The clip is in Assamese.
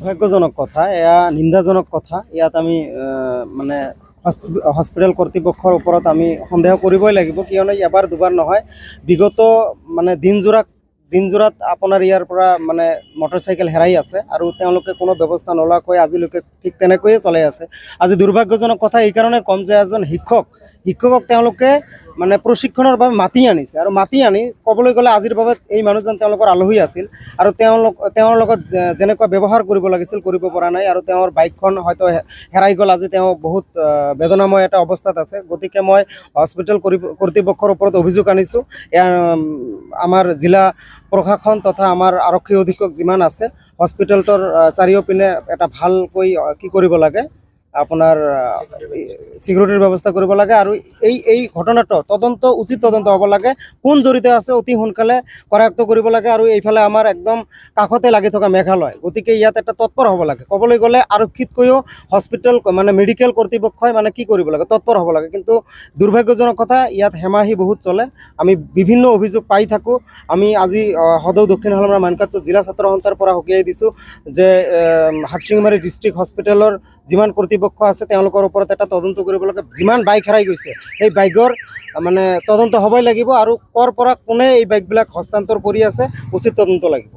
দুৰ্ভাগ্যজনক কথা, এয়া নিন্দাজনক কথা। ইয়াত আমি মানে হস্পিটেল কৰ্তৃপক্ষৰ ওপৰত আমি সন্দেহ কৰিবই লাগিব, কিয়নো এবাৰ দুবাৰ নহয়, বিগত মানে দিনজোৰাত আপোনাৰ ইয়াৰ পৰা মানে মটৰচাইকেল হেৰাই আছে আৰু তেওঁলোকে কোনো ব্যৱস্থা নলোৱাকৈ আজিলৈকে ঠিক তেনেকৈয়ে চলাই আছে। আজি দুৰ্ভাগ্যজনক কথা এই কাৰণে ক'ম যে এজন শিক্ষকক তেওঁলোকে মানে প্ৰশিক্ষণৰ বাবে মাতি আনিছে, আৰু মাতি আনি ক'বলৈ গ'লে আজিৰ বাবে এই মানুহজন তেওঁলোকৰ আলহী আছিল আৰু তেওঁৰ লগত যেনেকুৱা ব্যৱহাৰ কৰিব লাগিছিল কৰিব পৰা নাই, আৰু তেওঁৰ বাইকখন হয়তো হেৰাই গ'ল। আজি তেওঁ বহুত বেদনাময় এটা অৱস্থাত আছে। গতিকে মই হস্পিটেল কৰ্তৃপক্ষৰ ওপৰত অভিযোগ আনিছোঁ। আমাৰ জিলা প্ৰশাসন তথা আমাৰ আৰক্ষী অধীক্ষক যিমান আছে, হস্পিটেলটোৰ চাৰিওপিনে এটা ভালকৈ কি কৰিব লাগে, আপোনাৰ সিকিউৰিটিৰ ব্যৱস্থা কৰিব লাগে, আৰু এই ঘটনাটো উচিত তদন্ত হ'ব লাগে। কোন জড়িত আছে অতি সোনকালে কৰায়ত্ব কৰিব লাগে। আৰু এইফালে আমাৰ একদম কাষতে লাগি থকা মেঘালয়, গতিকে ইয়াত এটা তৎপৰ হ'ব লাগে। ক'বলৈ গ'লে আৰক্ষীতকৈও হস্পিটেল মানে মেডিকেল কৰ্তৃপক্ষই মানে কি কৰিব লাগে, তৎপৰ হ'ব লাগে। কিন্তু দুৰ্ভাগ্যজনক কথা, ইয়াত হেমাহি বহুত চলে। আমি বিভিন্ন অভিযোগ পাই থাকোঁ। আমি আজি সদৌ দক্ষিণ শালমাৰা মানকাচৰ জিলা ছাত্ৰ সন্থাৰ পৰা সকীয়াই দিছোঁ যে হাটশিঙিমাৰী ডিষ্ট্ৰিক্ট হস্পিটেলৰ যিমান কৰ্তৃপক্ষ আছে তেওঁলোকৰ ওপৰত এটা তদন্ত কৰিব লাগে। যিমান বাইক হেৰাই গৈছে সেই বাইকৰ মানে তদন্ত হ'বই লাগিব, আৰু ক'ৰ পৰা কোনে এই বাইকবিলাক হস্তান্তৰ কৰি আছে উচিত তদন্ত লাগিব।